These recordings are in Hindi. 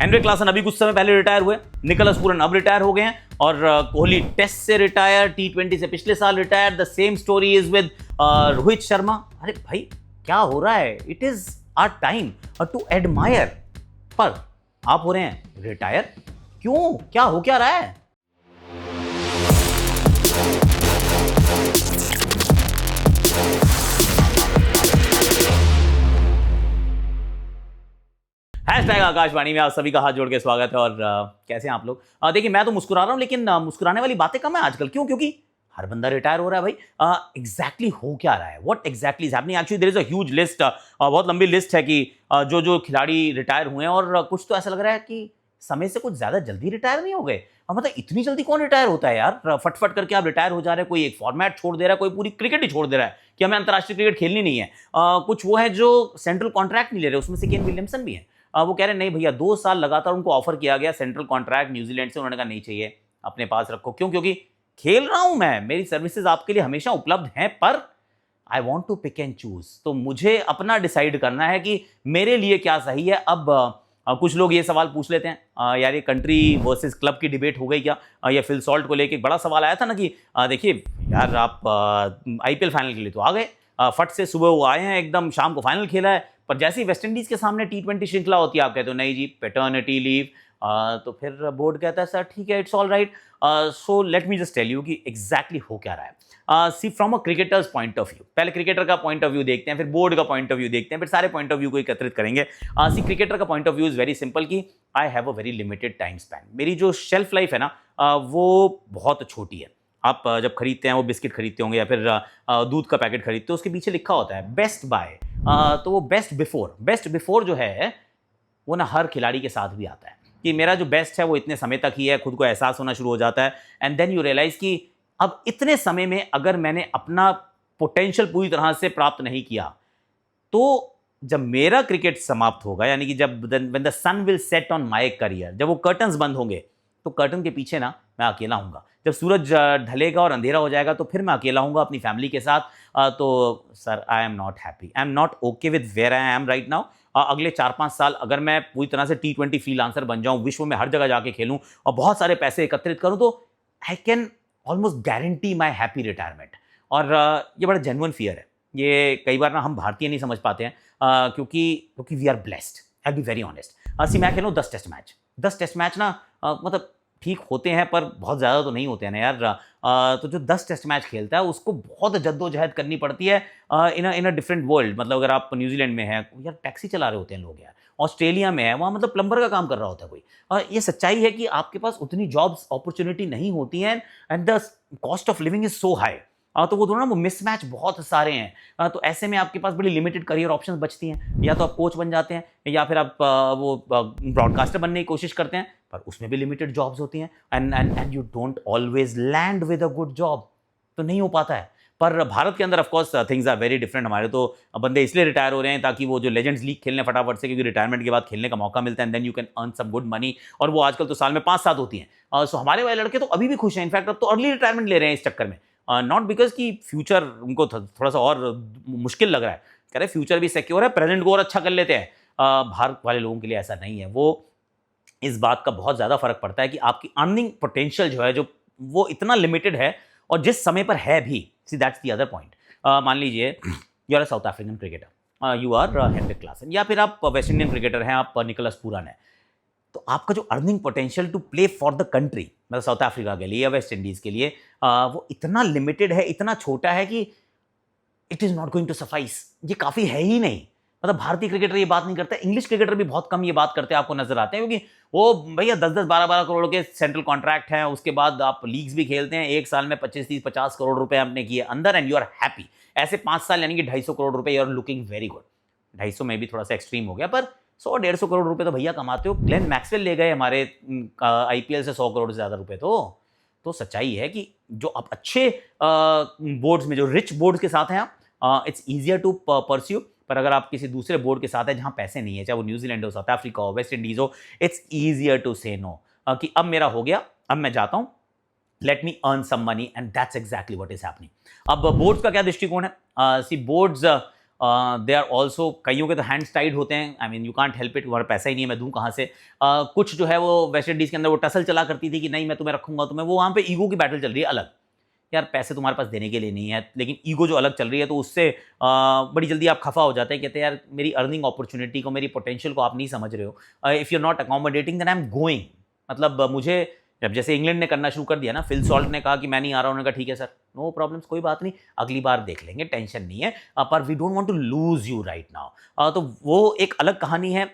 हेनरिक क्लासन अभी कुछ समय पहले रिटायर हुए, निकोलस पूरन अब रिटायर हो गए हैं, और कोहली टेस्ट से रिटायर, T20 से पिछले साल retire. The same story is with Rohit Sharma. अरे भाई क्या हो रहा है? It is our time to admire, पर आप हो रहे हैं रिटायर। क्यों? क्या हो क्या रहा है? हैशटैग आकाशवाणी में आप सभी का हाथ जोड़ के स्वागत है। और कैसे हैं आप लोग? देखिए, मैं तो मुस्कुरा रहा हूं, लेकिन मुस्कुराने वाली बातें कम है आजकल। क्यों? क्योंकि हर बंदा रिटायर हो रहा है भाई। एग्जैक्टली हो क्या रहा है? What exactly is happening? Actually there is a huge list, बहुत लंबी लिस्ट है कि जो जो खिलाड़ी रिटायर हुए हैं, और कुछ तो ऐसा लग रहा है कि समय से कुछ ज्यादा जल्दी रिटायर नहीं हो गए। मतलब इतनी जल्दी कौन रिटायर होता है यार? फटफट करके आप रिटायर हो जा रहे हैं। कोई एक फॉर्मेट छोड़ दे रहा है, कोई पूरी क्रिकेट ही छोड़ दे रहा है कि हमें अंतर्राष्ट्रीय क्रिकेट खेलनी नहीं है। कुछ वो है जो सेंट्रल कॉन्ट्रैक्ट नहीं ले रहे, उसमें से केन विलियमसन भी है। वो कह रहे नहीं भैया, 2 साल लगातार उनको ऑफर किया गया सेंट्रल कॉन्ट्रैक्ट न्यूजीलैंड से, उन्होंने कहा नहीं चाहिए, अपने पास रखो। क्यों? क्योंकि खेल रहा हूं मैं, मेरी सर्विसेज आपके लिए हमेशा उपलब्ध हैं, पर I want to pick and choose. तो मुझे अपना डिसाइड करना है कि मेरे लिए क्या सही है। अब कुछ लोग ये सवाल पूछ लेते हैं, यार ये कंट्री वर्सेस क्लब की डिबेट हो गई क्या? या फिल सॉल्ट को लेके एक बड़ा सवाल आया था ना कि देखिए यार, आप IPL फाइनल के लिए तो आ गए, फट से सुबह वो आए हैं, एकदम शाम को फाइनल खेला है, पर जैसे ही वेस्टइंडीज के सामने T20 श्रृंखला होती है, आप कहते हो नहीं जी, पैटर्निटी लीव। तो फिर बोर्ड कहता है सर ठीक है, it's all right. So let me just tell you कि एग्जैक्टली हो क्या रहा है। See from a cricketer's point of view, पहले क्रिकेटर का पॉइंट ऑफ व्यू देखते हैं, फिर बोर्ड का पॉइंट ऑफ व्यू देखते हैं, फिर सारे पॉइंट ऑफ व्यू को एकत्रित करेंगे। सी क्रिकेटर का point of view is very simple कि I have a very limited time span. मेरी जो शेल्फ लाइफ है ना, वो बहुत छोटी है। आप जब खरीदते हैं, वो बिस्किट खरीदते होंगे या फिर दूध का पैकेट खरीदते हो, उसके पीछे लिखा होता है बेस्ट बाय। तो वो बेस्ट बिफोर जो है वो ना हर खिलाड़ी के साथ भी आता है कि मेरा जो बेस्ट है वो इतने समय तक ही है। खुद को एहसास होना शुरू हो जाता है, एंड देन यू रियलाइज कि अब इतने समय में अगर मैंने अपना पोटेंशियल पूरी तरह से प्राप्त नहीं किया, तो जब मेरा क्रिकेट समाप्त होगा, यानी कि जब when the sun will set on my career, जब वो कर्टन्स बंद होंगे, तो कर्टन के पीछे ना मैं अकेला हूँगा। जब सूरज ढलेगा और अंधेरा हो जाएगा, तो फिर मैं अकेला हूँगा अपनी फैमिली के साथ। तो sir I am not happy, I am not okay with where I am right now. अगले 4-5 साल अगर मैं पूरी तरह से T20 फ्रीलांसर बन जाऊं, विश्व में हर जगह जाके खेलूं और बहुत सारे पैसे एकत्रित करूं, तो I can almost guarantee my happy retirement. और ये बड़ा जेन्युइन फियर है। ये कई बार ना हम भारतीय नहीं समझ पाते हैं, क्योंकि we are blessed. I be very honest. See मैं खेलूँ 10 टेस्ट मैच, 10 टेस्ट मैच ना मतलब ठीक होते हैं, पर बहुत ज़्यादा तो नहीं होते हैं ना यार। तो जो 10 टेस्ट मैच खेलता है, उसको बहुत जद्दोजहद करनी पड़ती है इन अ डिफरेंट वर्ल्ड। मतलब अगर आप न्यूजीलैंड में हैं यार, टैक्सी चला रहे होते हैं लोग यार। ऑस्ट्रेलिया में है, वहाँ मतलब प्लम्बर का काम कर रहा होता है कोई। ये सच्चाई है कि आपके पास उतनी जॉब्स अपॉर्चुनिटी नहीं होती हैं, and the cost of living is so high. तो वो दोनों ना, वो मिसमैच बहुत सारे हैं। तो ऐसे में आपके पास बड़ी लिमिटेड करियर ऑप्शंस बचती हैं। या तो आप कोच बन जाते हैं, या फिर आप वो ब्रॉडकास्टर बनने की कोशिश करते हैं, पर उसमें भी लिमिटेड जॉब्स होती हैं, and you don't always land with a good job. तो नहीं हो पाता है। पर भारत के अंदर of course things are very different. हमारे तो बंदे इसलिए रिटायर हो रहे हैं ताकि वो जो लेजेंड्स लीग खेलने फटाफट से, क्योंकि रिटायरमेंट के बाद खेलने का मौका मिलता है, and then you can earn some good money. और वो आजकल तो साल में 5-7 होती हैं। सो हमारे वाले लड़के तो अभी भी खुश हैं। इनफैक्ट अब तो अर्ली रिटायरमेंट ले रहे हैं इस चक्कर में। नॉट बिकॉज कि फ्यूचर उनको थोड़ा सा और मुश्किल लग रहा है, कह रहे फ्यूचर भी सिक्योर है, प्रेजेंट को और अच्छा कर लेते हैं। भारत वाले लोगों के लिए ऐसा नहीं है। वो इस बात का बहुत ज़्यादा फर्क पड़ता है कि आपकी अर्निंग पोटेंशियल जो है, जो वो इतना लिमिटेड है, और जिस समय पर है भी। See that's the other point. मान लीजिए you are a South African cricketer, you are Heinrich Klaasen, या फिर आप वेस्ट इंडियन क्रिकेटर हैं, आप निकोलस पूरन है। तो आपका जो earning potential to play for the country, मतलब साउथ अफ्रीका के लिए या वेस्ट इंडीज के लिए, वो इतना लिमिटेड है, इतना छोटा है कि it is not going to suffice. ये काफी है ही नहीं। मतलब भारतीय क्रिकेटर ये बात नहीं करते, इंग्लिश क्रिकेटर भी बहुत कम ये बात करते हैं, आपको नजर आते हैं, क्योंकि वो भैया 10-10, 12-12 करोड़ के सेंट्रल कॉन्ट्रैक्ट हैं। उसके बाद आप लीग्स भी खेलते हैं, एक साल में 25-30, 50 करोड़ रुपए आपने किए अंदर, एंड यू आर हैप्पी। ऐसे 5 साल यानी कि 250 करोड़ रुपए, you are looking very good. 250 में भी थोड़ा सा एक्सट्रीम हो गया, पर 100-150 करोड़ रुपए तो भैया कमाते हो। ग्लेन मैक्सवेल ले गए हमारे IPL से 100 करोड़ से ज्यादा रुपए। तो सच्चाई है कि जो आप अच्छे बोर्ड्स में, जो रिच बोर्ड्स के साथ हैं आप, इट्स ईजियर टू परस्यू। पर अगर आप किसी दूसरे बोर्ड के साथ हैं जहां पैसे नहीं है, चाहे वो न्यूजीलैंड हो, साउथ अफ्रीका हो, वेस्ट इंडीज हो, it's easier to say no कि अब मेरा हो गया, अब मैं जाता हूं, let me earn some money, and that's exactly what is happening. अब बोर्ड्स का क्या दृष्टिकोण है? See boards they are also, कईयों के तो हैंड्स टाइड होते हैं, I mean you can't help it, तुम्हारा पैसा ही नहीं है, मैं दूँ कहाँ से। कुछ जो है वो वेस्ट इंडीज़ के अंदर वो टसल चला करती थी कि नहीं मैं तुम्हें रखूंगा तुम्हें, वो वहाँ पे ईगो की बैटल चल रही है अलग। यार पैसे तुम्हारे पास देने के लिए नहीं है, लेकिन ईगो जो अलग चल रही है, तो उससे बड़ी जल्दी आप खफा हो जाते हैं, कहते हैं यार मेरी अर्निंग अपॉर्चुनिटी को, मेरी पोटेंशियल को आप नहीं समझ रहे हो, if you are not accommodating then I am going. मतलब मुझे जब जैसे इंग्लैंड ने करना शुरू कर दिया ना, फिल सॉल्ट ने कहा कि मैं नहीं आ रहा हूँ, उन्होंने कहा ठीक है सर, नो प्रॉब्लम्स, कोई बात नहीं, अगली बार देख लेंगे, टेंशन नहीं है, पर we don't want to lose you right now. तो वो एक अलग कहानी है,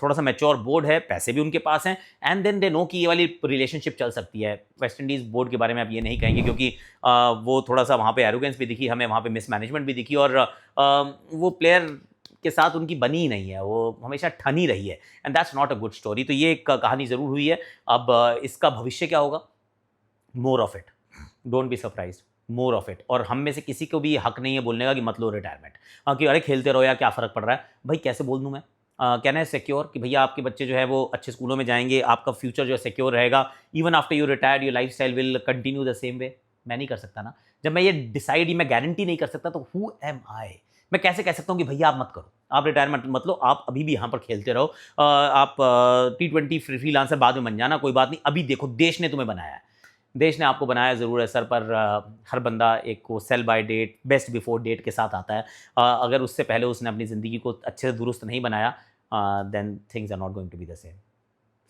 थोड़ा सा मैच्योर बोर्ड है, पैसे भी उनके पास हैं, एंड देन दे नो कि ये वाली रिलेशनशिप चल सकती है। वेस्ट इंडीज़ बोर्ड के बारे में आप ये नहीं कहेंगे, क्योंकि वो थोड़ा सा वहाँ पे एरोगेंस भी दिखी हमें, वहाँ पे मिसमैनेजमेंट भी दिखी, और वो प्लेयर के साथ उनकी बनी ही नहीं है, वो हमेशा ठनी रही है, and that's not a good story. तो ये एक कहानी ज़रूर हुई है। अब इसका भविष्य क्या होगा, more of it, don't be surprised, more of it. और हम में से किसी को भी हक नहीं है बोलने का कि मत लो रिटायरमेंट, कि अरे खेलते रहो यार क्या फ़र्क पड़ रहा है। भाई कैसे बोल दूँ मैं, कहना है सिक्योर कि भैया आपके बच्चे जो है वो अच्छे स्कूलों में जाएंगे, आपका फ्यूचर जो है सिक्योर रहेगा, even after you retired your life style will continue the same way. मैं नहीं कर सकता ना, जब मैं ये डिसाइड, मैं गारंटी नहीं कर सकता, तो हु एम आई, मैं कैसे कह सकता हूँ कि भैया आप मत करो, आप रिटायरमेंट मत लो, आप अभी भी यहाँ पर खेलते रहो, आप T20 फ्रीलांसर बाद में बन जाना, कोई बात नहीं, अभी देखो देश ने तुम्हें बनाया है, देश ने आपको बनाया ज़रूर है सर, पर हर बंदा एक को sell by date, best before date के साथ आता है। अगर उससे पहले उसने अपनी ज़िंदगी को अच्छे से दुरुस्त नहीं बनाया, then things are not going to be the same.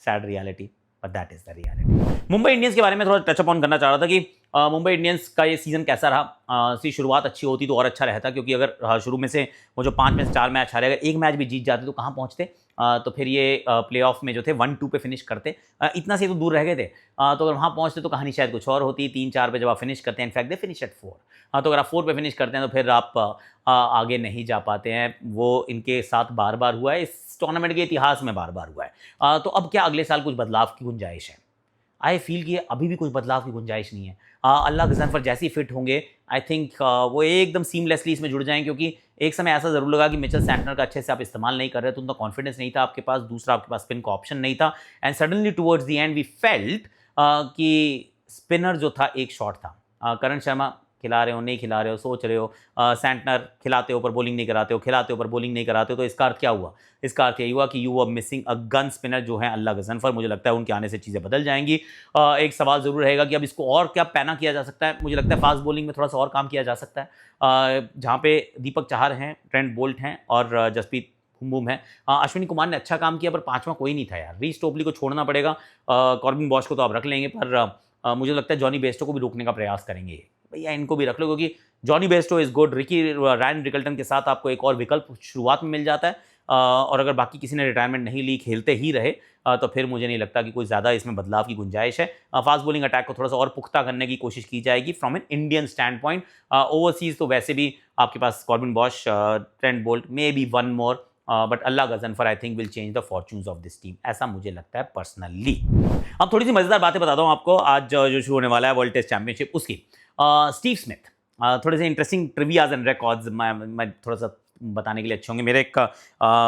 Sad reality, but that is the reality. Mumbai Indians के बारे में थोड़ा टच अपॉन करना चाह रहा था कि मुंबई इंडियंस का ये सीज़न कैसा रहा। सी शुरुआत अच्छी होती तो और अच्छा रहता, क्योंकि अगर शुरू में से वो जो 5 में से 4 मैच हारे, अगर एक मैच भी जीत जाते तो कहाँ पहुँचते, तो फिर ये प्लेऑफ में जो थे 1-2 पे फिनिश करते, इतना से तो दूर रह गए थे। तो अगर वहाँ पहुँचते तो कहानी शायद कुछ और होती। 3-4 पे जब आप फिनिश करते हैं, इनफैक्ट दे फिनिश एट 4, तो अगर आप 4 पे फिनिश करते हैं तो फिर आप आगे नहीं जा पाते हैं। वो इनके साथ बार बार हुआ है, इस टूर्नामेंट के इतिहास में बार बार हुआ है। तो अब क्या अगले साल कुछ बदलाव की गुंजाइश है? आई फील कि अभी भी कुछ बदलाव की गुंजाइश नहीं है। अल्लाह गज़नफ़र जैसे ही फिट होंगे, आई थिंक वो एकदम सीमलेसली इसमें जुड़ जाएंगे, क्योंकि एक समय ऐसा ज़रूर लगा कि मिचेल सैंटनर का अच्छे से आप इस्तेमाल नहीं कर रहे, तो उनका कॉन्फिडेंस नहीं था आपके पास, दूसरा आपके पास स्पिन का ऑप्शन नहीं था, and suddenly towards the end we felt कि स्पिनर जो था एक शॉट था। करण शर्मा खिला रहे हो, नहीं खिला रहे हो, सोच रहे हो, सैंटनर खिलाते हो पर बॉलिंग नहीं कराते हो, खिलाते हो पर बॉलिंग नहीं कराते हो, तो इसका अर्थ क्या हुआ? इसका अर्थ यही हुआ कि you are missing a gun spinner जो है अल्लाह गज़नफ़र। मुझे लगता है उनके आने से चीज़ें बदल जाएंगी। एक सवाल ज़रूर रहेगा कि अब इसको और क्या पैना किया जा सकता है। मुझे लगता है फास्ट बॉलिंग में थोड़ा सा और काम किया जा सकता है, जहाँ पे दीपक चाहर हैं, ट्रेंट बोल्ट हैं और जसप्रीत बुमराह है। अश्विनी कुमार ने अच्छा काम किया, पर पाँचवा कोई नहीं था यार। रीस टोपली को छोड़ना पड़ेगा, कॉर्बिन बॉश को तो आप रख लेंगे, पर मुझे लगता है जॉनी बेस्टो को भी रोकने का प्रयास करेंगे। भैया इनको भी रख लो, क्योंकि Jonny Bairstow is good. Ryan Rickelton के साथ आपको एक और विकल्प शुरुआत में मिल जाता है, और अगर बाकी किसी ने रिटायरमेंट नहीं ली, खेलते ही रहे, तो फिर मुझे नहीं लगता कि कोई ज़्यादा इसमें बदलाव की गुंजाइश है। फास्ट बॉलिंग अटैक को थोड़ा सा और पुख्ता करने की कोशिश की जाएगी from an Indian stand point. Overseas तो वैसे भी आपके पास Corbin Bosch, Trent Boult, maybe one more, but Allah Ghazanfar I think will change the fortunes of this team, ऐसा मुझे लगता है पर्सनली। अब थोड़ी सी मज़ेदार बातें बताता हूँ आपको। आज जो शुरू होने वाला है वर्ल्ड टेस्ट चैंपियनशिप, उसकी स्टीव स्मिथ, थोड़े से इंटरेस्टिंग ट्रिवियाज एंड रिकॉर्ड्स मैं थोड़ा सा बताने के लिए अच्छे होंगे। मेरे एक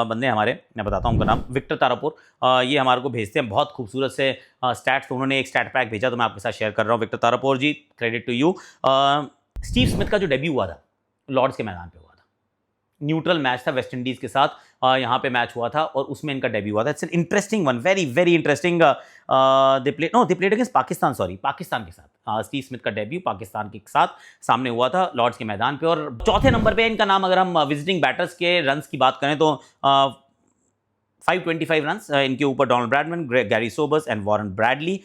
बंदे हमारे, मैं बताता हूँ उनका नाम, विक्टर तारापुर, ये हमारे को भेजते हैं बहुत खूबसूरत से स्टैट्स। तो उन्होंने एक स्टैट पैक भेजा, तो मैं आपके साथ शेयर कर रहा हूँ। Victor Tarapur ji, credit to you. Steve Smith का जो डेब्यू हुआ था लॉर्ड्स के मैदान पे हुआ था, न्यूट्रल मैच था वेस्ट इंडीज़ के साथ, यहाँ पे मैच हुआ था और उसमें इनका डेब्यू हुआ था। It's an interesting one, very very interesting. They played against Pakistan, sorry Pakistan के साथ। स्टीव स्मिथ का डेब्यू पाकिस्तान के साथ सामने हुआ था लॉर्ड्स के मैदान पे। और चौथे नंबर पे इनका नाम, अगर हम विजिटिंग बैटर्स के रन्स की बात करें तो 525 रन्स इनके ऊपर Donald Bradman, Garry Sobers and Warren Bradley,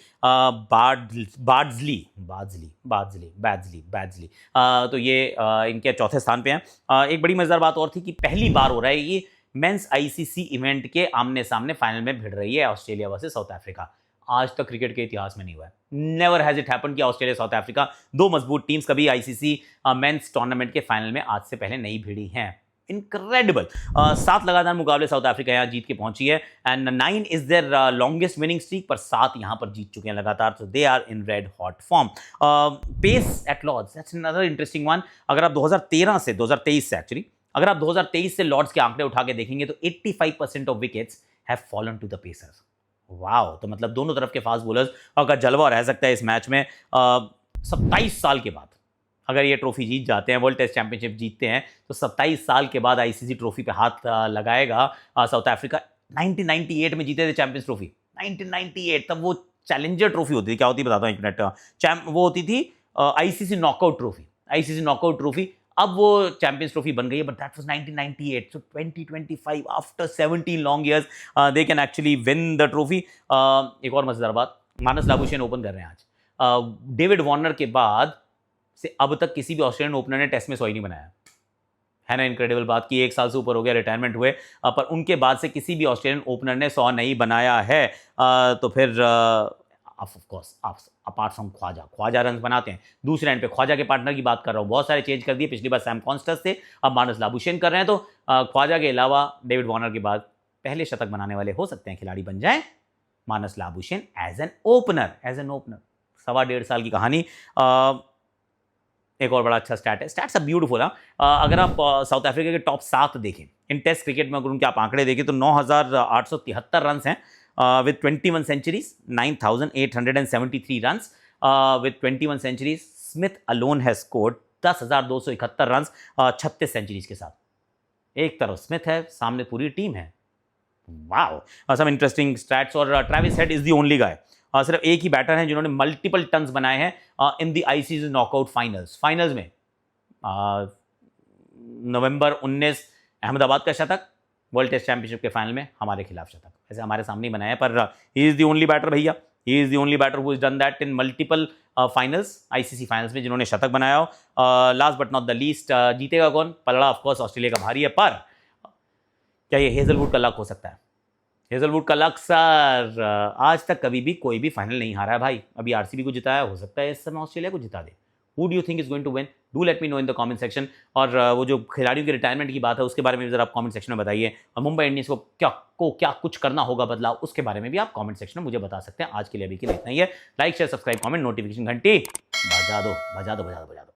Bardsley, तो ये इनके चौथे स्थान पे हैं। एक बड़ी मजेदार बात और थी कि पहली बार हो रहा है ये मेंस आईसीसी इवेंट के आमने सामने फाइनल में भिड़ रही है ऑस्ट्रेलिया वर्सेस साउथ अफ्रीका। आज तक क्रिकेट के इतिहास में नहीं हुआ है, नेवर हैज इट हैपन कि ऑस्ट्रेलिया साउथ अफ्रीका, दो मजबूत टीम्स, कभी आईसीसी मेंस टूर्नामेंट के फाइनल में आज से पहले नहीं भिड़ी हैं। इनक्रेडिबल। 7 लगातार मुकाबले साउथ अफ्रीका यहाँ जीत के पहुंची है, and 9 is their longest winning streak, पर 7 यहाँ पर जीत चुके हैं लगातार। तो they are in red hot form. Pace at Lord's, that's another interesting one. अगर आप 2013 से 2023 से एक्चुअली अगर आप 2023 से लॉर्ड्स के आंकड़े उठा के देखेंगे तो 85% of wickets have fallen to the pacers. Wow, तो मतलब दोनों तरफ के फास्ट बॉलर्स का जलवा रह सकता है इस मैच में 27 साल के बाद। अगर ये ट्रॉफी जीत जाते हैं, वर्ल्ड टेस्ट चैंपियनशिप जीतते हैं, तो 27 साल के बाद आईसीसी ट्रॉफी पे हाथ लगाएगा साउथ अफ्रीका। 1998 में जीते थे चैंपियंस ट्रॉफी, 1998। तब वो चैलेंजर ट्रॉफी होती थी, क्या होती है बताता हूँ एक मिनट। वो होती थी ICC knockout trophy, ICC knockout trophy. अब वो चैंपियंस ट्रॉफी बन गई है, but that was 1998। So 2025 after 17 long years they can actually win the trophy. एक और मजेदार बात, मानस लाबुशेन ओपन कर रहे हैं आज। डेविड वार्नर के बाद से अब तक किसी भी ऑस्ट्रेलियन ओपनर ने टेस्ट में 100 नहीं बनाया है ना। इनक्रेडिबल बात की, 1 साल से ऊपर हो गया रिटायरमेंट हुए, पर उनके बाद से किसी भी ऑस्ट्रेलियन ओपनर ने 100 नहीं बनाया है। तो फिर of course apart from Khawaja run बनाते हैं। दूसरे एंड पे ख्वाजा के पार्टनर की बात कर रहा हूँ, बहुत सारे चेंज कर दिए। पिछली बार सैम कॉन्स्टेंस थे, अब मानस लाबुशेन कर रहे हैं। तो ख्वाजा के अलावा डेविड वार्नर के बाद पहले शतक बनाने वाले हो सकते हैं खिलाड़ी बन जाएं Marnus Labuschagne as an opener. 1.25 साल की कहानी। एक और बड़ा अच्छा स्टैट है, स्टैट्स आर ब्यूटीफुल। अगर आप साउथ अफ्रीका के टॉप 7 देखें इन टेस्ट क्रिकेट में, अगर उनके आप आंकड़े देखें तो 9,873 रन हैं with 21 centuries, 9,873 runs with 21 centuries. Smith alone has scored 10,271 runs 36 centuries के साथ। एक तरफ स्मिथ है, सामने पूरी टीम है। Wow, some interesting stats. और Travis Head is the only guy, सिर्फ एक ही बैटर हैं जिन्होंने मल्टीपल टन्स बनाए हैं in the ICC knockout finals में। नवंबर 19 अहमदाबाद का शतक, वर्ल्ड टेस्ट चैंपियनशिप के फाइनल में हमारे खिलाफ शतक। ऐसे हमारे सामने ही बनाया है, पर he is the only batter भैया, he is the only batter who is done that in multiple finals, ICC finals में जिन्होंने शतक बनाया हो। Last but not the least, जीतेगा कौन? पलड़ा ऑफ कोर्स ऑस्ट्रेलिया का भारी है, पर क्या ये हेजलवुड का लक हो सकता है? हेजलवुड का लक सर, आज तक कभी भी कोई भी फाइनल नहीं हारा है भाई। अभी आरसीबी को जिताया, हो सकता है इस समय ऑस्ट्रेलिया को जिता दे। Who do you think is going to win? Do let me know in the comment section। और वो जो खिलाड़ियों के रिटायरमेंट की बात है उसके बारे में भी जरा आप कमेंट सेक्शन में बताइए। और मुंबई इंडियंस को क्या कुछ करना होगा बदलाव, उसके बारे में भी आप कमेंट सेक्शन में मुझे बता सकते हैं। आज के लिए अभी के लिए इतना ही है। Like share subscribe comment, notification घंटी बजा दो।